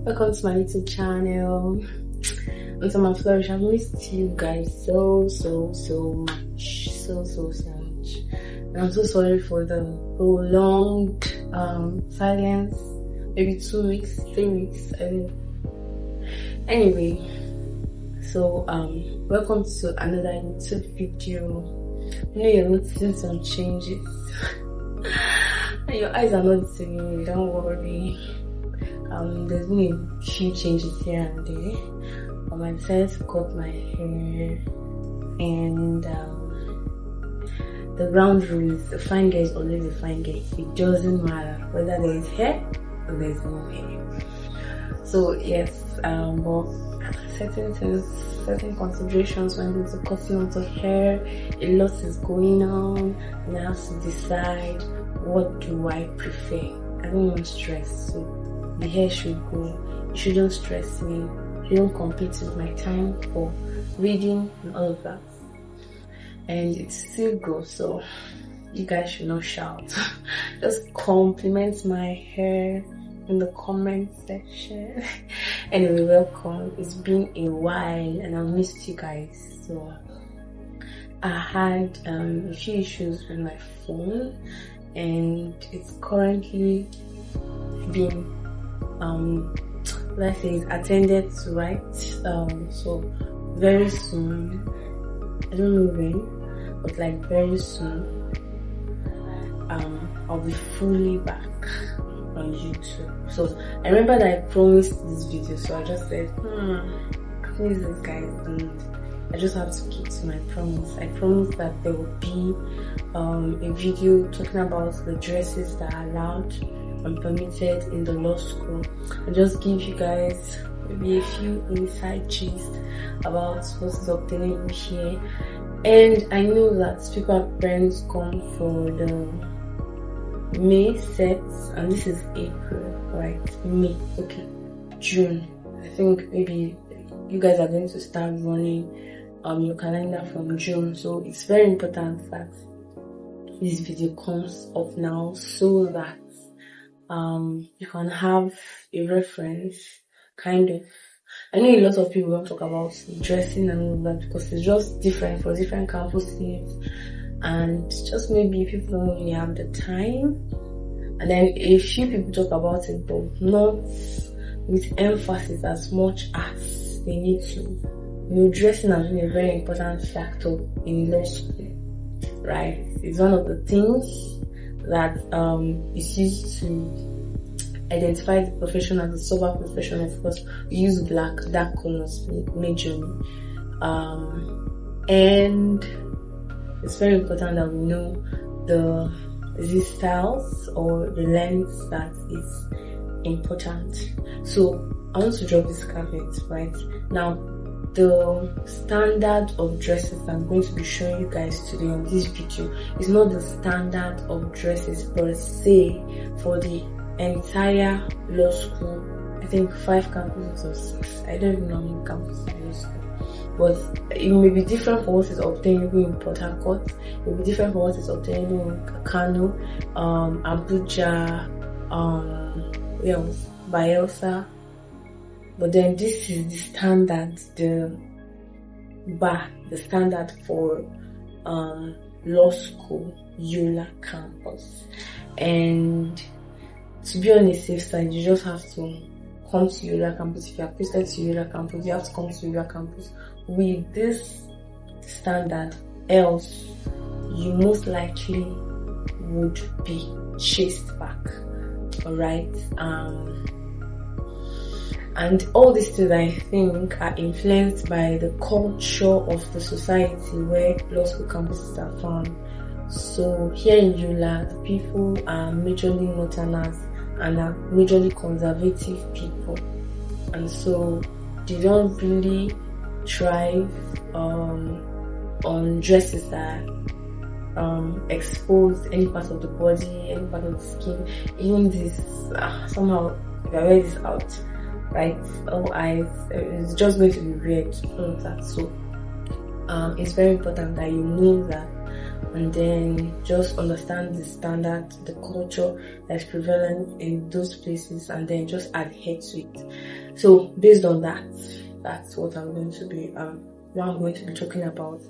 Welcome to my YouTube channel. I'm Tamarflourish. I've missed you guys so much. So much. And I'm so sorry for the prolonged silence. Maybe 2 weeks, 3 weeks. I don't know. Anyway, so welcome to another YouTube video. I know you're noticing some changes. Your eyes are not deceiving me, don't worry. There's been a few changes here and there. I decided to cut my hair, and the ground rule is a fine girl is always a fine girl. It doesn't matter whether there is hair or there is no hair. So yes, but certain considerations when it comes to cutting out the hair, a lot is going on, and I have to decide what do I prefer. I don't want stress, so the hair should go. It shouldn't stress me. It shouldn't compete with my time for reading and all of that. And it's still good, so you guys should not shout. Just compliment my hair in the comment section. Anyway, welcome. It's been a while and I've missed you guys. So I had a few issues with my phone, and it's currently being let's say it's attended to, right? So very soon, I don't know when, but like very soon, I'll be fully back on YouTube. So I remember that I promised this video, so I just said, please guys, and I just have to keep to my promise. I promised that there will be a video talking about the dresses that are allowed and permitted in the law school, and just give you guys maybe a few inside gist about what is obtainable here. And I know that people have friends come for the May sets, and this is April, right? May, okay, June. I think maybe you guys are going to start running your calendar from June, so it's very important that this video comes up now so that you can have a reference, kind of. I know a lot of people don't talk about dressing and all that because it's just different for different campuses, and just maybe people don't really have the time. And then a few people talk about it, but not with emphasis as much as they need to. You know, dressing has been a very important factor in law school, right? It's one of the things that is used to identify the profession as a sober profession. Of course, we use black, dark colors majorly, and it's very important that we know the styles or the length that is important. So I want to drop this caveat right now. The standard of dresses I'm going to be showing you guys today on this video is not the standard of dresses per se for the entire law school. I think 5 campuses or 6. I don't even know how many campuses in law school. But it may be different for what is obtainable in Port Harcourt. It may be different for what is obtainable in Kano, Abuja, Bayelsa. But then this is the standard, the standard for law school, Yola campus. And to be on the safe side, you just have to come to Yola campus. If you are posted to Yola campus, you have to come to Yola campus with this standard, else you most likely would be chased back. Alright? And all these things, I think, are influenced by the culture of the society where law school campuses are found. So here in Yola, the people are majorly northerners and are majorly conservative people, and so they don't really thrive on dresses that expose any part of the body, any part of the skin. Even this, somehow, if I wear this out, right, all eyes, it's just going to be weird, all of that. So it's very important that you know that and then just understand the standard, the culture that's prevalent in those places, and then just adhere to it. So based on that, that's what I'm going to be talking about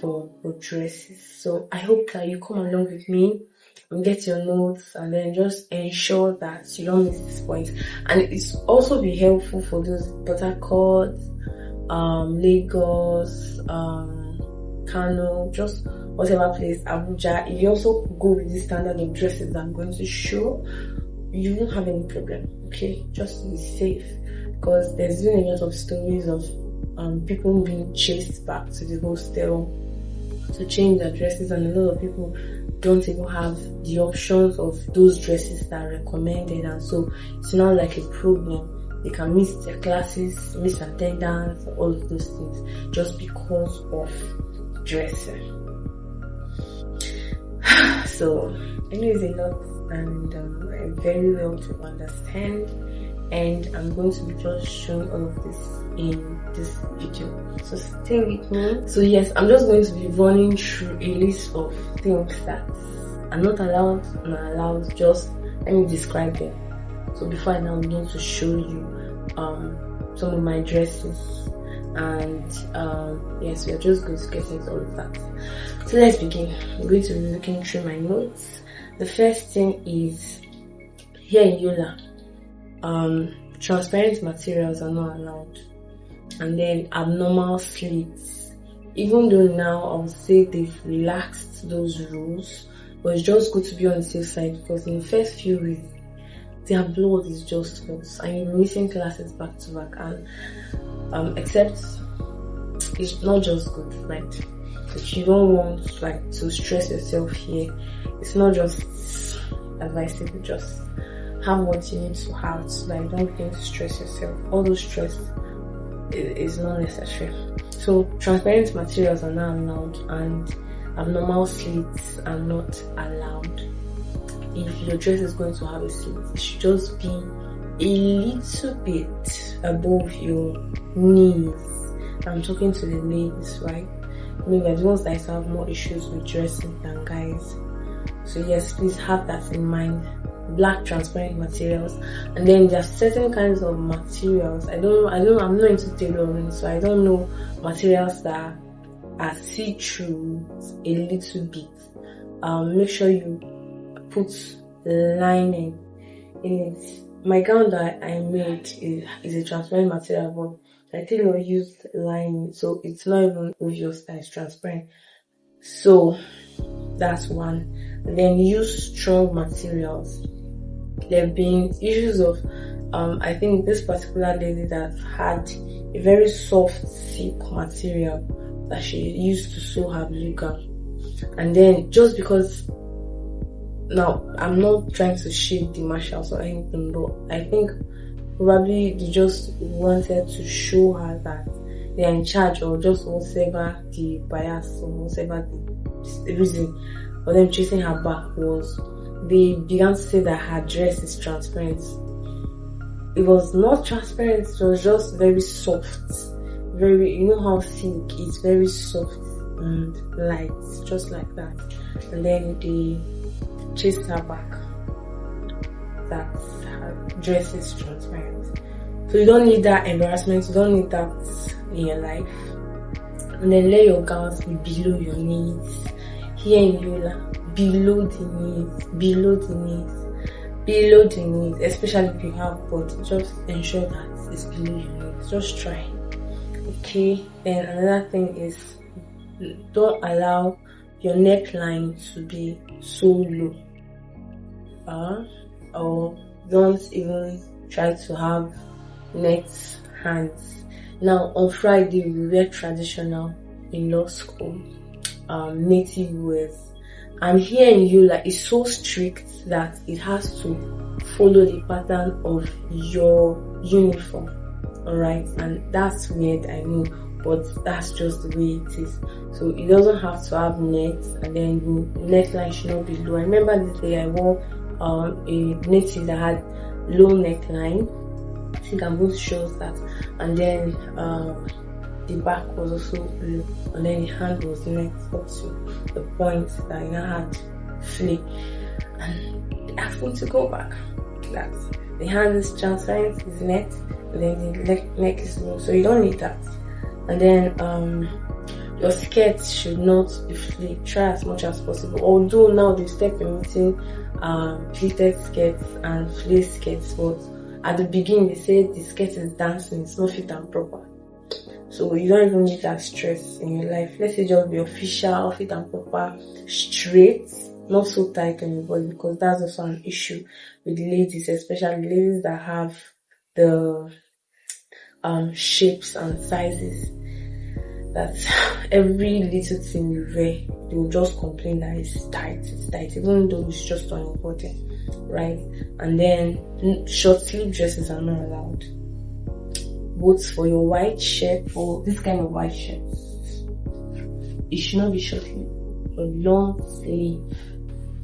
for dresses. So I hope that you come along with me and get your notes, and then just ensure that you don't miss this point. And it's also be helpful for those Port Harcourt, Lagos, Kano, just whatever place, Abuja. If you also go with the standard of dresses that I'm going to show, you won't have any problem. Okay, just be safe, because there's been a lot of stories of people being chased back to the hostel to change their dresses, and a lot of people don't even have the options of those dresses that are recommended, and so it's not like a problem. They can miss their classes, miss attendance, all of those things just because of dressing. So I know it's a lot and very well to understand, and I'm going to be just showing all of this in this video, so stay with me. So yes, I'm just going to be running through a list of things that are not allowed and are allowed. Just let me describe them. So before I now begin to show you some of my dresses, and yes, we are just going to get into all of that. So let's begin. I'm going to be looking through my notes. The first thing is, here in Yola, transparent materials are not allowed, and then abnormal slits. Even though now I would say they've relaxed those rules, but it's just good to be on the safe side, because in the first few weeks their blood is just hot and you're missing classes back to back, and except it's not just good, right? If you don't want to stress yourself here, it's not just advisable. Just have what you need to have, so that you don't begin to stress yourself. All those stress is not necessary. So transparent materials are not allowed, and abnormal slits are not allowed. If your dress is going to have a slit, it should just be a little bit above your knees. I'm talking to the ladies, right? Maybe the ones that have more issues with dressing than guys. So yes, please have that in mind. Black transparent materials, and then there are certain kinds of materials. I'm not into tailoring, so I don't know materials that are see-through a little bit. Make sure you put lining in it. My gown that I made is a transparent material, but I tailor used lining, so it's not even obvious that it's transparent. So that's one. And then use strong materials. There have been issues of I think this particular lady that had a very soft silk material that she used to sew her blue gown, and then just because, now I'm not trying to shade the marshals or anything, but I think probably they just wanted to show her that they are in charge, or just whatever the bias or whatever the reason for them chasing her back was. They began to say that her dress is transparent. It was not transparent, it was just very soft. Very, you know how silk is very soft and light, just like that. And then they chased her back that her dress is transparent. So you don't need that embarrassment, you don't need that in your life. And then let your gowns be below your knees. Here in Yola, below the knees, especially if you have body, just ensure that it's below your knees. Just try. Okay, then another thing is, don't allow your neckline to be so low, or don't even try to have net hands. Now on Friday we wear traditional in law school, native wears. And here in Yola, it's so strict that it has to follow the pattern of your uniform. Alright, and that's weird, I know, but that's just the way it is. So it doesn't have to have net, and then the neckline should not be low. I remember this day I wore a native that had low neckline. I think I'm going to show us that. And then the back was also low, and then the hand was net up to the point that you now had flay. And they asked me to go back. That the hand is transparent, is net, and then the neck is low, so you don't need that. And then your skirt should not be flayed. Try as much as possible. Although now they start permitting pleated skirts and flay skirts, but at the beginning they said the skirt is dancing, it's not fit and proper. So you don't even need that stress in your life. Let's say just be official, fit and proper, straight, not so tight on your body, because that's also an issue with ladies, especially ladies that have the shapes and sizes. That every little thing you wear, they will just complain that it's tight, even though it's just on your body, right? And then short sleeve dresses are not allowed. Both for your white shirt, for this kind of white shirts, it should not be short sleeve, but long sleeve.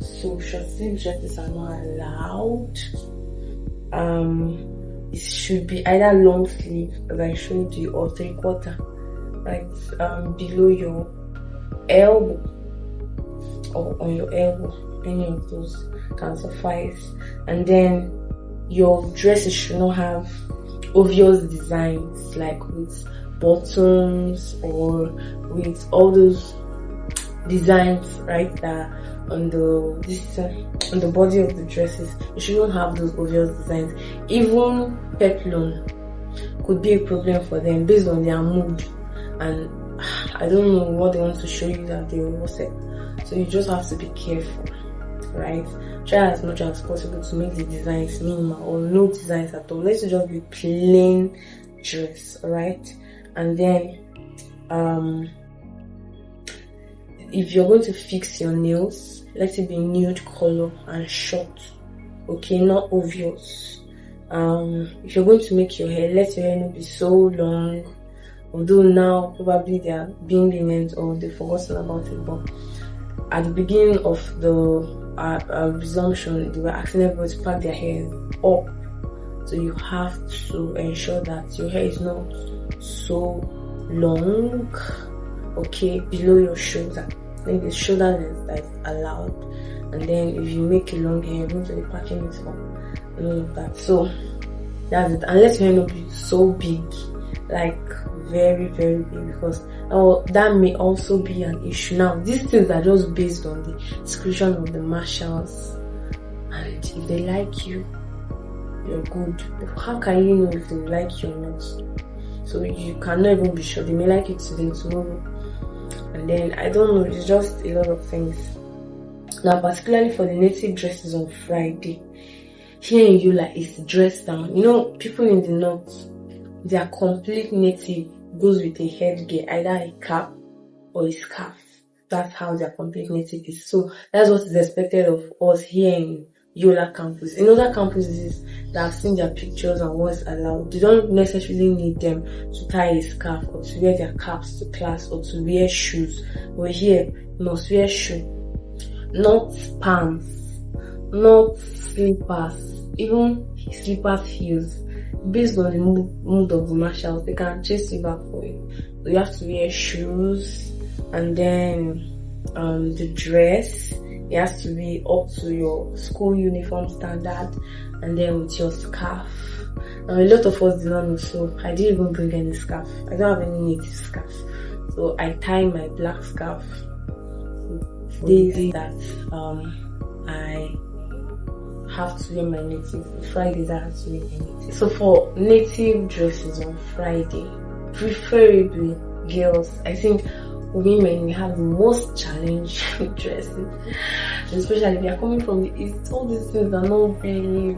So short sleeve dresses are not allowed. It should be either long sleeve, as I showed you, or 3/4. Right, below your elbow or on your elbow, any of those can suffice. And then your dresses should not have obvious designs, like with buttons or with all those designs, right, that on the body of the dresses. You shouldn't have those obvious designs. Even peplum could be a problem for them based on their mood. And I don't know what they want to show you that they will say. So you just have to be careful, right? Try as much as possible to make the designs minimal or no designs at all. Let's just be plain dress, alright? And then if you're going to fix your nails, let it be nude color and short, okay, not obvious. If you're going to make your hair, let your hair not be so long. Although now probably they are being lenient or they've forgotten about it, but at the beginning of the resumption, they were asking everybody to pack their hair up. So you have to ensure that your hair is not so long, okay, below your shoulder. I think the shoulder length that is allowed. And then if you make a long hair, you're going to be packing it up and all of that. So that's it. Unless your hair not be so big, like very, very big, because that may also be an issue. Now, these things are just based on the description of the marshals, and if they like you, you're good. How can you know if they like you or not? So you cannot even be sure. They may like you today, tomorrow, and then I don't know. It's just a lot of things. Now, particularly for the native dresses on Friday, here in Yola, it's dress down. You know, people in the north, their complete native goes with a headgear, either a cap or a scarf. That's how their complete native is. So that's what is expected of us here in Yola campus. In other campuses that I've seen their pictures and what's allowed, they don't necessarily need them to tie a scarf or to wear their caps to class or to wear shoes. But here, you must wear shoe, not pants, not slippers, even slippers heels. Based on the mood of the marshals, they can chase you back for it. So you have to wear shoes, and then the dress, it has to be up to your school uniform standard, and then with your scarf. Now, a lot of us did not know, so I didn't even bring any scarf. I don't have any native scarf, so I tie my black scarf. Days that I have to wear my native. Fridays I have to wear my native. So for native dresses on Friday, preferably girls, I think women, we have the most challenge with dresses, especially if you are coming from the east. All these things are not really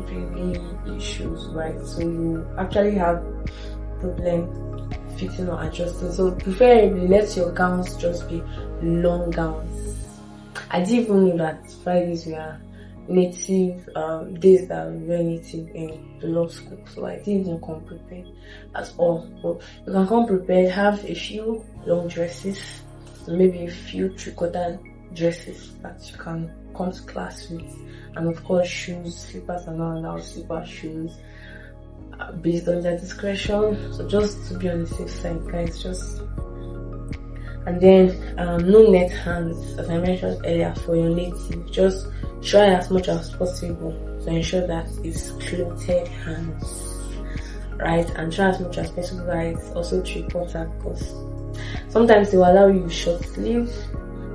issues, right? So you actually have problem fitting or adjusting. So preferably let your gowns just be long gowns. I didn't even know that Fridays were native days that we were native in the law school, so I didn't even come prepared at all. But you can come prepared, have a few long dresses, maybe a few 3/4 dresses that you can come to class with, and of course shoes. Slippers are not allowed, slipper shoes. based on their discretion. So just to be on the safe side, guys, just. And then no net hands, as I mentioned earlier, for your native. Just try as much as possible to ensure that it's clothed hands, right? And try as much as possible, guys, also to report her, because sometimes they will allow you short sleeves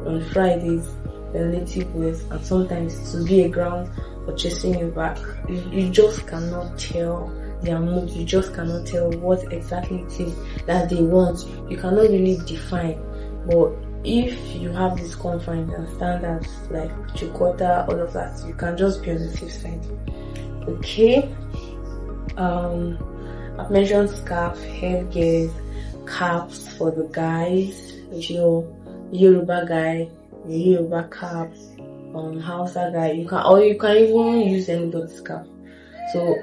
on Fridays, the native wears, and sometimes to be a ground for chasing you back. You just cannot tell their mood. You just cannot tell what exactly it is that they want. You cannot really define. But if you have this confidence and standards like Chikota, all of that, you can just be on the safe side. Okay. I've mentioned scarf, headgear, caps for the guys. If you're Yoruba guy, Yoruba cap, Hausa guy, you can even use anybody's cap. So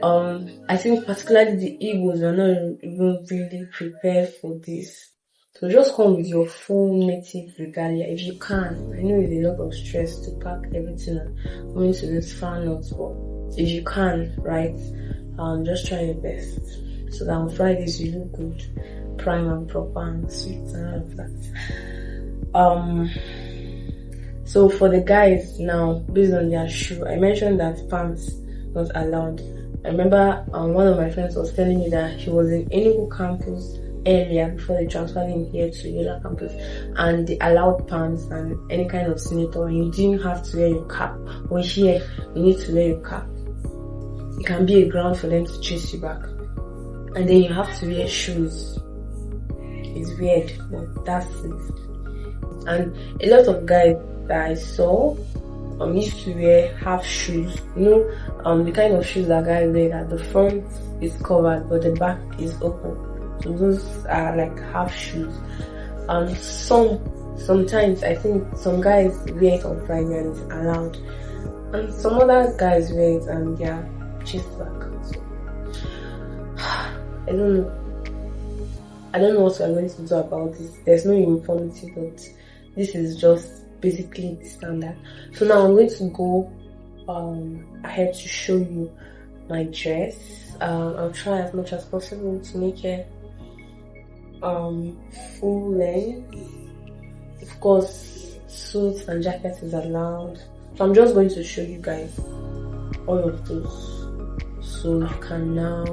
I think particularly the Igbos are not even really prepared for this. So just come with your full native regalia if you can. I know it's a lot of stress to pack everything and go into this far north, but if you can, right, just try your best so that on Fridays you look good, prime and proper and sweet and all of that. So for the guys now, based on their shoe, I mentioned that pants not allowed. I remember one of my friends was telling me that he was in Enugu campus earlier before they transferred him here to Yola campus, and they allowed pants and any kind of senator, and you didn't have to wear your cap. But here, you need to wear your cap. It can be a ground for them to chase you back. And then you have to wear shoes. It's weird, but that's it. And a lot of guys that I saw used to wear half shoes. You know, the kind of shoes that guys wear that the front is covered but the back is open. So those are like half shoes. Sometimes I think some guys wear it on Friday and it's allowed, and some other guys wear it and they are chased back. So I don't know what we're going to do about this. There's no uniformity, but this is just basically the standard. So now I'm going to go ahead to show you my dress. I'll try as much as possible to make it full length. Of course, suits and jackets is allowed. So I'm just going to show you guys all of those, so you can now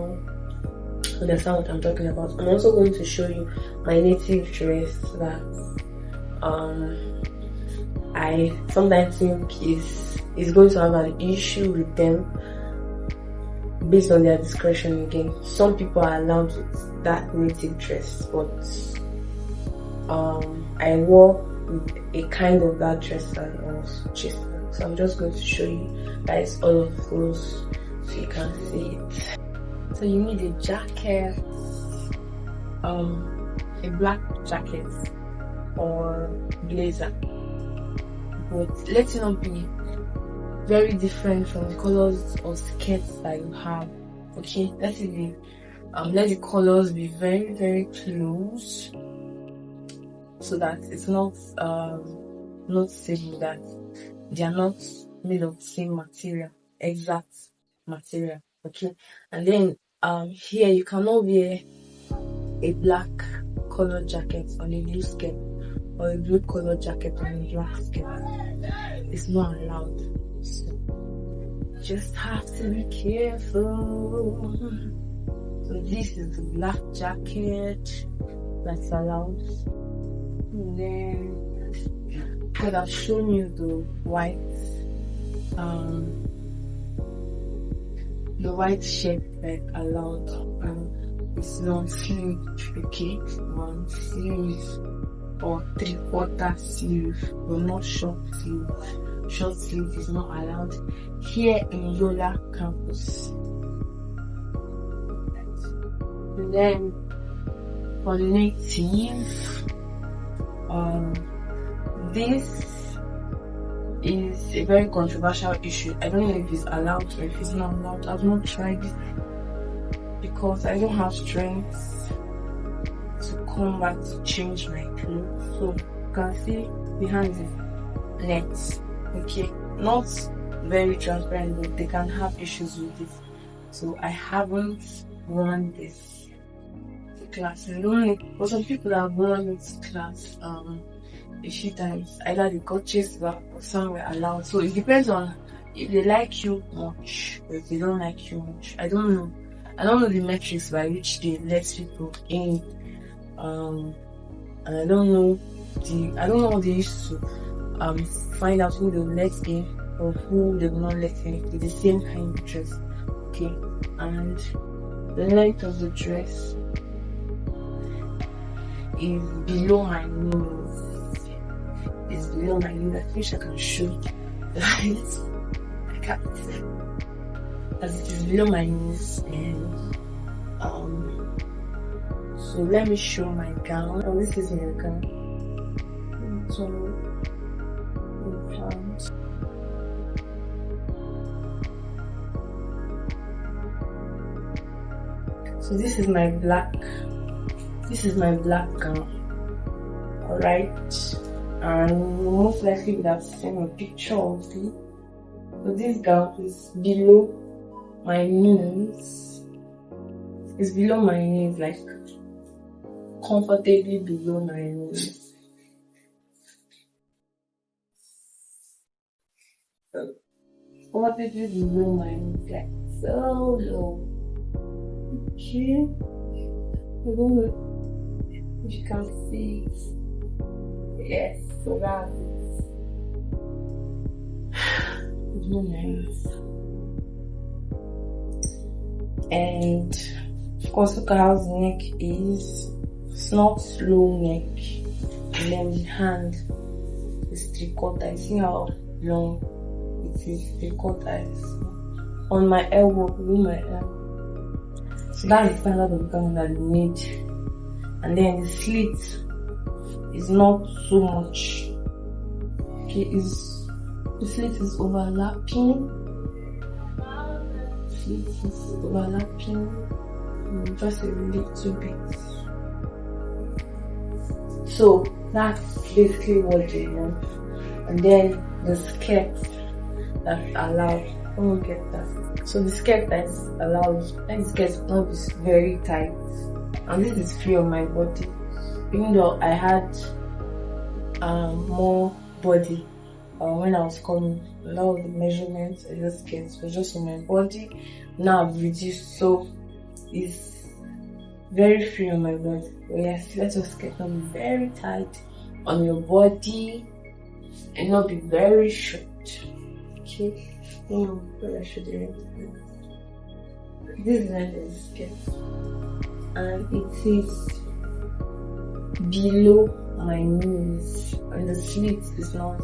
understand what I'm talking about. I'm also going to show you my native dress that I sometimes think is going to have an issue with them based on their discretion again. Some people are allowed with that native dress, but I wore a kind of that dress and I was chased. So I'm just going to show you guys all of those so you can see it. So you need a jacket, a black jacket or blazer, but let it not be very different from the colors of skirts that you have. Okay, let the colors be very, very close, so that it's not noticeable that they are not made of the same material, exact material. Okay, and then here you cannot wear a black color jacket on a blue skirt or a blue color jacket on a black skirt. It's not allowed. So just have to be careful. So this is the black jacket that's allowed. And then I could have shown you the white shirt that allowed. It's long sleeve, okay, long sleeve or 3/4 sleeve, but not short sleeve. Short sleeve is not allowed here in Yola campus. And then for native, this is a very controversial issue. I don't know if it's allowed or if it's not allowed. I've not tried it because I don't have strength to come back to change my clothes. So you can see behind it net. Okay, not very transparent, but they can have issues with it. So I haven't worn this class. I don't know, but some people have worn this class a few times. Either they got chased back or somewhere allowed. So it depends on if they like you much or if they don't like you much. I don't know. I don't know the metrics by which they let people in. And I don't know what they used to find out who they will let in or who they will not let in with the same kind of dress. Okay, and the length of the dress is below my knees. It's below my knees. I wish I can show it. I can't. As it is below my knees, and so let me show my gown. Oh, this is my gown. So this is my black gown. Alright, and most likely you would have seen a picture of it. So this gown is below my knees. It's below my knees, like comfortably below my knees. So comfortably below my knees, like so low. Okay, I don't know if you can see it. Yes, so that's it. It's nice. And of course, look at how the neck is. It's not low neck. And then the hand is 3/4. You see how long it is? 3/4. On my elbow, below my elbow. So that's the standard of gown that we made. And then the slit is not so much. Okay, the slit is overlapping. Slit is overlapping just a little bit. So that's basically what they want. And then the skirt that's allowed. I don't get that. So the skirt that's allowed, and the skirt will not be very tight. And this is free on my body. Even though I had more body when I was coming, a lot of the measurements of the skirts were just on my body. Now I've reduced, so it's very free on my body. But yes, let your skirt not be very tight on your body and not be very short. Okay, I should do it. This is the skirt, and it is below my knees, and the slit is not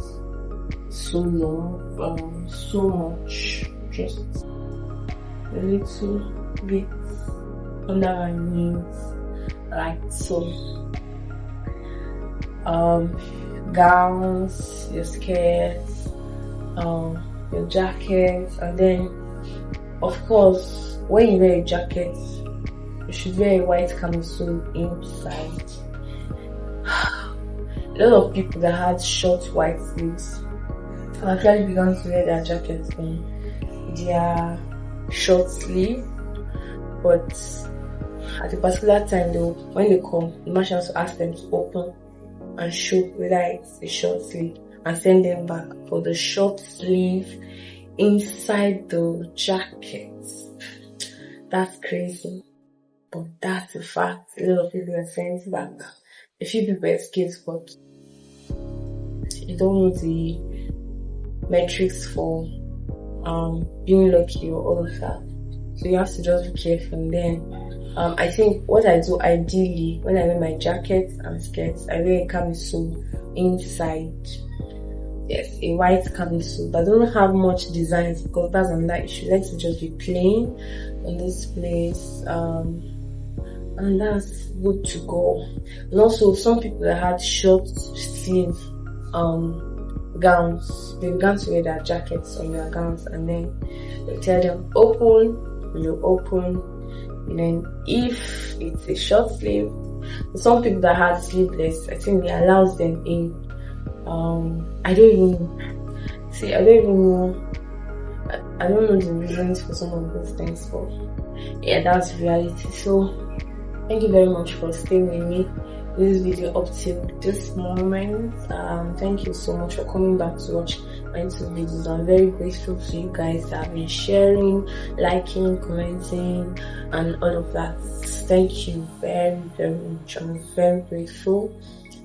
so long, so much, just a little bit under my knees, like so. Gowns, your skirts, your jackets, and then of course when you wear a jacket you should wear a white camisole inside. A lot of people that had short white sleeves actually began to wear their jackets in their short sleeve, but at a particular time though, when they come, the merchants will ask them to open and show whether it's a short sleeve and send them back for the short sleeve inside the jacket. That's crazy, but that's a fact. A lot of people are sent back. A few people escaped, but you don't know the metrics for being lucky or all of that. So you have to just be careful. And then I think what I do ideally when I wear my jackets and skirts, I wear a camisole inside. Yes, a white camisole, but I don't have much designs because that's another issue. Like to just be plain on this place, and that's good to go. And also, some people that had short sleeve gowns, they began to wear their jackets on their gowns, and then they tell them open, you open. And then if it's a short sleeve, some people that had sleeveless, I think they allows them in. I don't even know. I don't know the reasons for some of those things, but yeah, that's reality. So thank you very much for staying with me in this video up till this moment. Thank you so much for coming back to watch my YouTube videos. I'm very grateful to you guys that have been sharing, liking, commenting, and all of that. Thank you very, very much. I'm very grateful.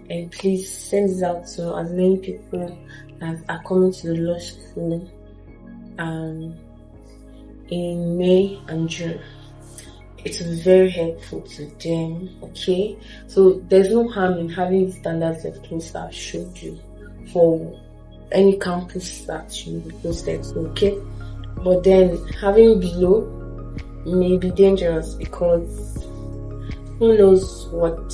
And please send this out to as many people that are coming to the law school in May and June. It was very helpful to them. Okay, so there's no harm in having the standards of clothes that I showed you for any campus that you will be posted to. Okay, but then having below may be dangerous because who knows what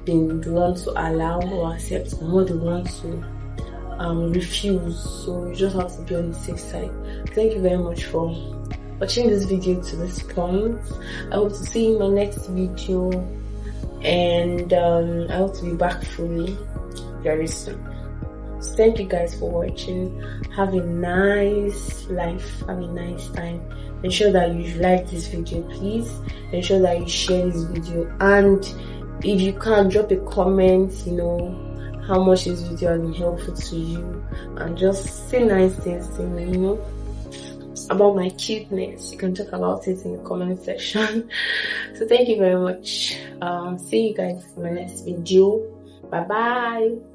they would want to allow or accept and what they want to refuse. So you just have to be on the safe side. Thank you very much for watching this video to this point. I hope to see you in my next video, and I hope to be back fully very soon. So thank you guys for watching. Have a nice life, have a nice time. Ensure that you like this video, please. Ensure that you share this video, and if you can, drop a comment, how much this video has been helpful to you, and just say nice things to me, about my cuteness. You can talk about it in the comment section. So thank you very much. See you guys in my next video. Bye bye.